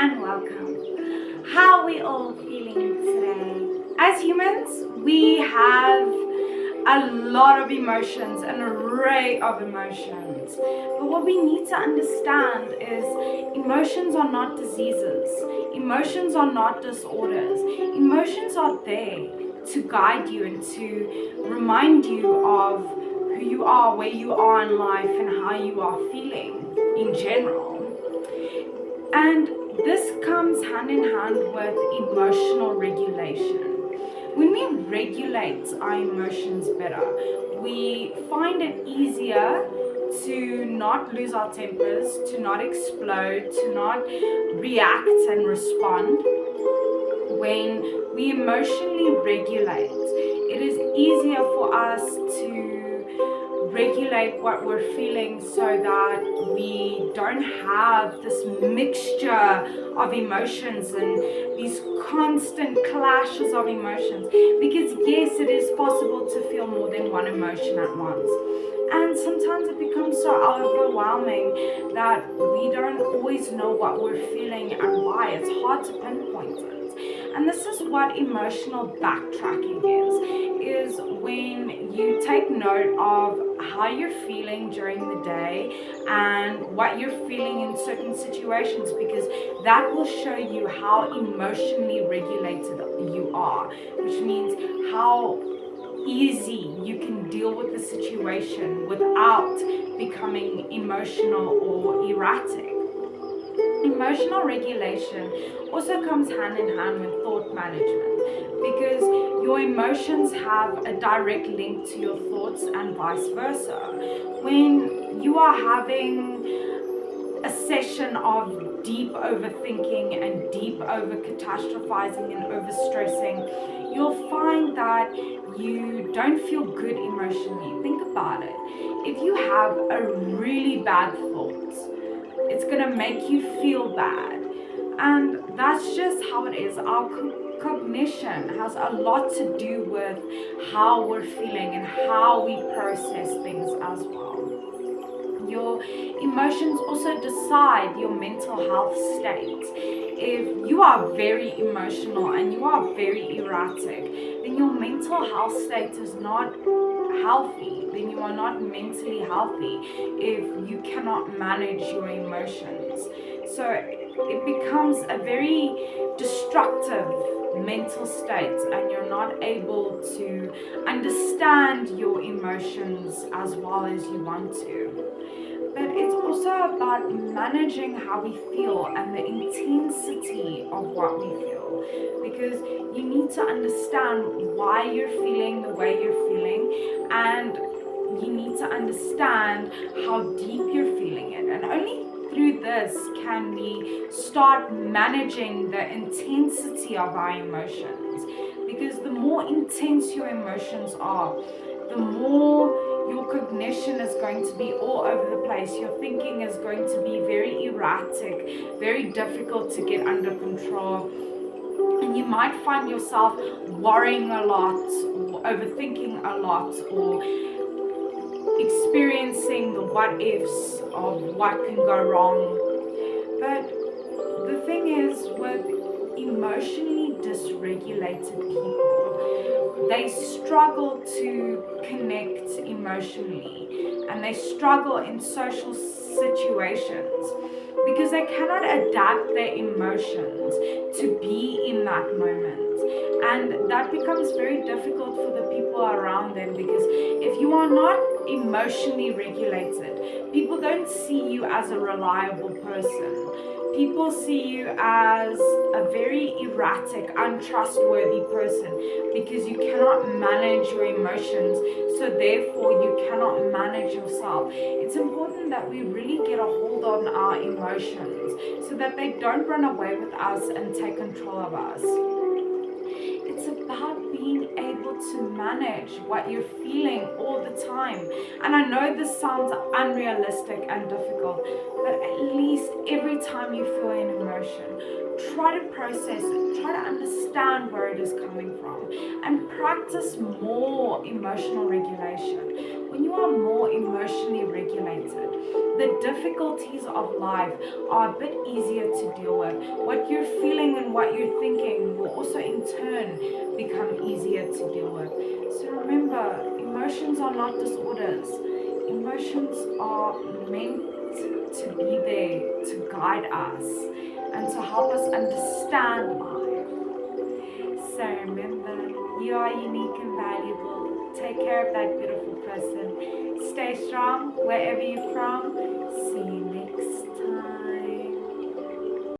and welcome. How are we all feeling today? As humans, we have a lot of emotions, an array of emotions. But what we need to understand is emotions are not diseases. Emotions are not disorders. Emotions are there to guide you and to remind you of who you are, where you are in life, and how you are feeling in general. And this comes hand in hand with emotional regulation. When we regulate our emotions better, we find it easier to not lose our tempers, to not explode, to not react and respond. When we emotionally regulate, it is easier for us to regulate what we're feeling so that we don't have this mixture of emotions and these constant clashes of emotions. Because yes, it is possible to feel more than one emotion at once. And sometimes it becomes so overwhelming that we don't always know what we're feeling and why. It's hard to pinpoint it. And this is what emotional backtracking is when you take note of how you're feeling during the day and what you're feeling in certain situations, because that will show you how emotionally regulated you are, which means how easy you can deal with the situation without becoming emotional or erratic. Emotional regulation also comes hand in hand with thought management, because your emotions have a direct link to your thoughts and vice versa. When you are having a session of deep overthinking and deep over catastrophizing and overstressing, you'll find that you don't feel good emotionally. Think about it. If you have a really bad thought, it's going to make you feel bad. And that's just how it is. Our cognition has a lot to do with how we're feeling and how we process things as well. Your emotions also decide your mental health state. If you are very emotional and you are very erratic, then your mental health state is not healthy. Then you are not mentally healthy if you cannot manage your emotions. So it becomes a very destructive mental state, and you're not able to understand your emotions as well as you want to. But it's also about managing how we feel and the intensity of what we feel, because you need to understand why you're feeling the way you're feeling, and you need to understand how deep you're feeling it. And only through this can we start managing the intensity of our emotions, because the more intense your emotions are, the more your cognition is going to be all over the place. Your thinking is going to be very erratic, very difficult to get under control. And you might find yourself worrying a lot, or overthinking a lot, or experiencing the what ifs of what can go wrong. But the thing is, with emotionally dysregulated people, they struggle to connect emotionally, and they struggle in social situations because they cannot adapt their emotions to be in that moment. And that becomes very difficult for the people around them, because if you are not emotionally regulated, people don't see you as a reliable person. People see you as a very erratic, untrustworthy person, because you cannot manage your emotions, so therefore you cannot manage yourself. It's important that we really get a hold on our emotions so that they don't run away with us and take control of us. It's about being able to manage what you're feeling all the time. And I know this sounds unrealistic and difficult, but at least every time you feel an emotion, try to process it, try to understand where it is coming from, and practice more emotional regulation. When you are more emotionally regulated, the difficulties of life are a bit easier to deal with. What you're feeling and what you're thinking will also in turn become easier to deal with. So remember, emotions are not disorders. Emotions are meant to be there to guide us and to help us understand life. So remember, you are unique and valuable. Take care of that beautiful person. Stay strong wherever you're from. See you next time.